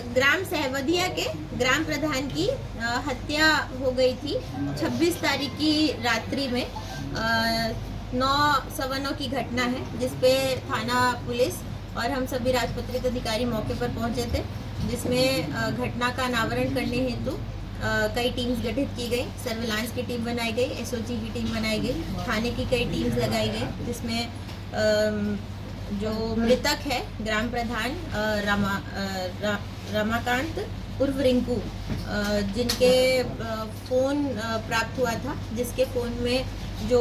ग्राम सहवदिया के ग्राम प्रधान की हत्या हो गई थी 26 तारीख की रात्रि में। 9:15 की घटना है, जिसपे थाना पुलिस और हम सभी राजपत्रित अधिकारी मौके पर पहुंचे थे, जिसमें घटना का अनावरण करने हेतु कई टीम्स गठित की गई। सर्विलांस की टीम बनाई गई, एसओजी की टीम बनाई गई, थाने की कई टीम्स लगाई गई, जिसमें जो मृतक है ग्राम प्रधान रमाकांत उर्फ रिंकू, जिनके फ़ोन प्राप्त हुआ था, जिसके फ़ोन में जो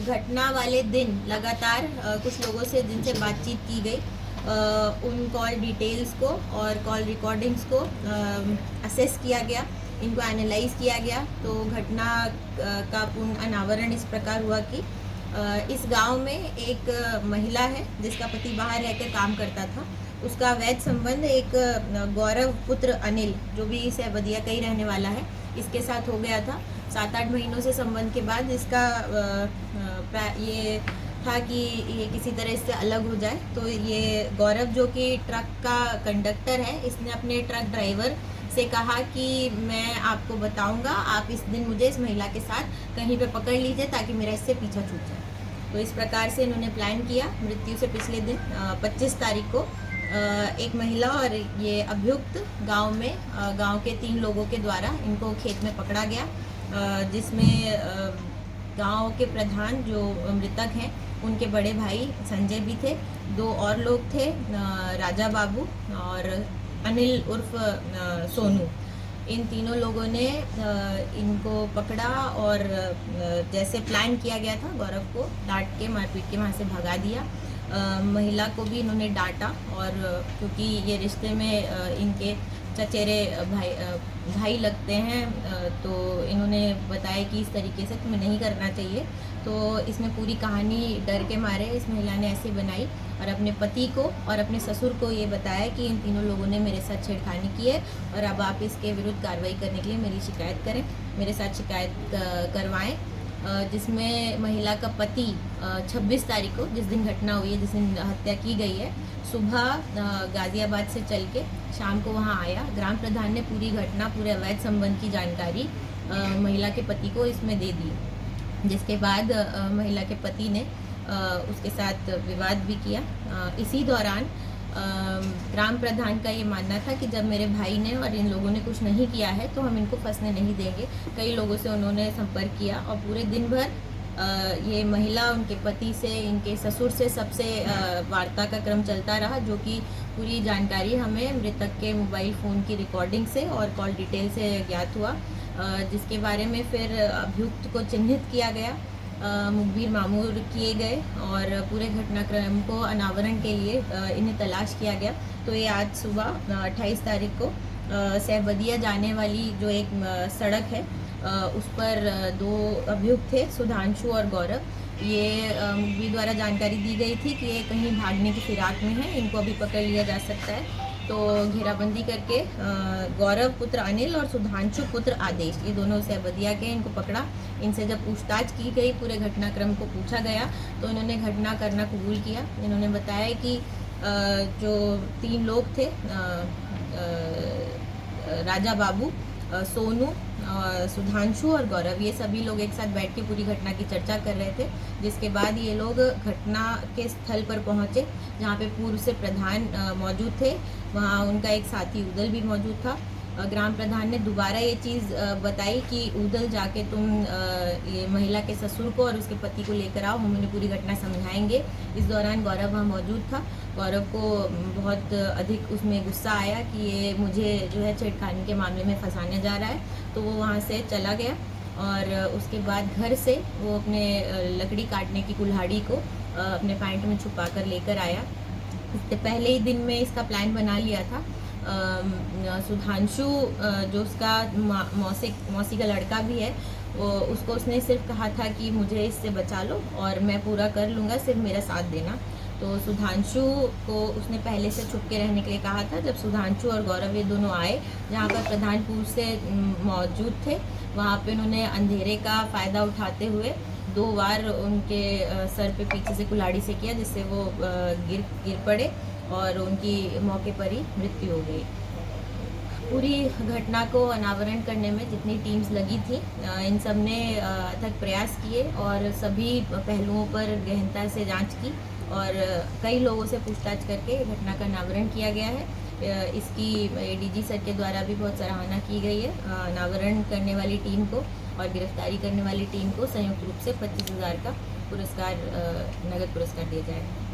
घटना वाले दिन लगातार कुछ लोगों से जिनसे बातचीत की गई, उन कॉल डिटेल्स को और कॉल रिकॉर्डिंग्स को असेस किया गया, इनको एनालाइज किया गया। तो घटना का पूर्ण अनावरण इस प्रकार हुआ कि इस गांव में एक महिला है जिसका पति बाहर रहकर काम करता था। उसका अवैध संबंध एक गौरव पुत्र अनिल, जो भी सहवदिया का ही रहने वाला है, इसके साथ हो गया था। 7-8 महीनों से संबंध के बाद इसका ये था कि ये किसी तरह इससे अलग हो जाए। तो ये गौरव, जो कि ट्रक का कंडक्टर है, इसने अपने ट्रक ड्राइवर से कहा कि मैं आपको बताऊंगा, आप इस दिन मुझे इस महिला के साथ कहीं पे पकड़ लीजिए ताकि मेरा इससे पीछा छूट जाए। तो इस प्रकार से इन्होंने प्लान किया। मृत्यु से पिछले दिन 25 तारीख को एक महिला और ये अभियुक्त गांव में गांव के 3 लोगों के द्वारा इनको खेत में पकड़ा गया, जिसमें गांव के प्रधान जो मृतक हैं उनके बड़े भाई संजय भी थे, 2 और लोग थे, राजा बाबू और अनिल उर्फ सोनू। इन तीनों लोगों ने इनको पकड़ा और जैसे प्लान किया गया था, गौरव को डांट के मारपीट के वहाँ से भगा दिया। महिला को भी इन्होंने डांटा, और क्योंकि ये रिश्ते में इनके चचेरे भाई लगते हैं, तो इन्होंने बताया कि इस तरीके से तुम्हें नहीं करना चाहिए। तो इसमें पूरी कहानी डर के मारे इस महिला ने ऐसे बनाई और अपने पति को और अपने ससुर को ये बताया कि इन तीनों लोगों ने मेरे साथ छेड़खानी की है और अब आप इसके विरुद्ध कार्रवाई करने के लिए मेरी शिकायत करें, मेरे साथ शिकायत करवाएं। जिसमें महिला का पति 26 तारीख को, जिस दिन घटना हुई है, जिस दिन हत्या की गई है, सुबह गाज़ियाबाद से चल के शाम को वहाँ आया। ग्राम प्रधान ने पूरी घटना, पूरे अवैध संबंध की जानकारी महिला के पति को इसमें दे दी, जिसके बाद महिला के पति ने उसके साथ विवाद भी किया। इसी दौरान ग्राम प्रधान का ये मानना था कि जब मेरे भाई ने और इन लोगों ने कुछ नहीं किया है तो हम इनको फंसने नहीं देंगे। कई लोगों से उन्होंने संपर्क किया और पूरे दिन भर ये महिला उनके पति से, इनके ससुर से, सबसे वार्ता का क्रम चलता रहा, जो कि पूरी जानकारी हमें मृतक के मोबाइल फ़ोन की रिकॉर्डिंग से और कॉल डिटेल से ज्ञात हुआ, जिसके बारे में फिर अभियुक्त को चिन्हित किया गया, मुखबिर मामूर किए गए और पूरे घटनाक्रम को अनावरण के लिए इन्हें तलाश किया गया। तो ये आज सुबह 28 तारीख को सहवदिया जाने वाली जो एक सड़क है, उस पर 2 अभियुक्त थे, सुधांशु और गौरव। ये मुखबिर द्वारा जानकारी दी गई थी कि ये कहीं भागने की फिराक में है, इनको अभी पकड़ लिया जा सकता है। तो घेराबंदी करके गौरव पुत्र अनिल और सुधांशु पुत्र आदेश, ये दोनों सहवदिया के, इनको पकड़ा। इनसे जब पूछताछ की गई, पूरे घटनाक्रम को पूछा गया, तो इन्होंने घटना करना कबूल किया। इन्होंने बताया कि जो 3 लोग थे, राजा बाबू, सोनू, सुधांशु और गौरव, ये सभी लोग एक साथ बैठ के पूरी घटना की चर्चा कर रहे थे। जिसके बाद ये लोग घटना के स्थल पर पहुंचे, जहां पे पूर्व से प्रधान मौजूद थे। वहां उनका एक साथी उदल भी मौजूद था। ग्राम प्रधान ने दोबारा ये चीज़ बताई कि उदल जाके तुम ये महिला के ससुर को और उसके पति को लेकर आओ, हम उन्हें पूरी घटना समझाएंगे। इस दौरान गौरव वहाँ मौजूद था। गौरव को बहुत अधिक उसमें गुस्सा आया कि ये मुझे जो है छेड़खानी के मामले में फंसाने जा रहा है, तो वो वहाँ से चला गया और उसके बाद घर से वो अपने लकड़ी काटने की कुल्हाड़ी को अपने पैंट में छुपा कर लेकर आया। इससे पहले ही दिन में इसका प्लान बना लिया था। सुधांशु, जो उसका मौसी का लड़का भी है, उसको उसने सिर्फ कहा था कि मुझे इससे बचा लो और मैं पूरा कर लूँगा, सिर्फ मेरा साथ देना। तो सुधांशु को उसने पहले से छुप के रहने के लिए कहा था। जब सुधांशु और गौरव ये दोनों आए, जहाँ पर प्रधान पूर्व से मौजूद थे, वहाँ पे उन्होंने अंधेरे का फ़ायदा उठाते हुए 2 बार उनके सर पे पीछे से कुल्हाड़ी से किया, जिससे वो गिर पड़े और उनकी मौके पर ही मृत्यु हो गई। पूरी घटना को अनावरण करने में जितनी टीम्स लगी थी, इन सब ने अथक प्रयास किए और सभी पहलुओं पर गहनता से जांच की और कई लोगों से पूछताछ करके घटना का अनावरण किया गया है। इसकी एडीजी सर के द्वारा भी बहुत सराहना की गई है। अनावरण करने वाली टीम को और गिरफ्तारी करने वाली टीम को संयुक्त रूप से 25,000 का पुरस्कार, नगद पुरस्कार दिया जाएगा।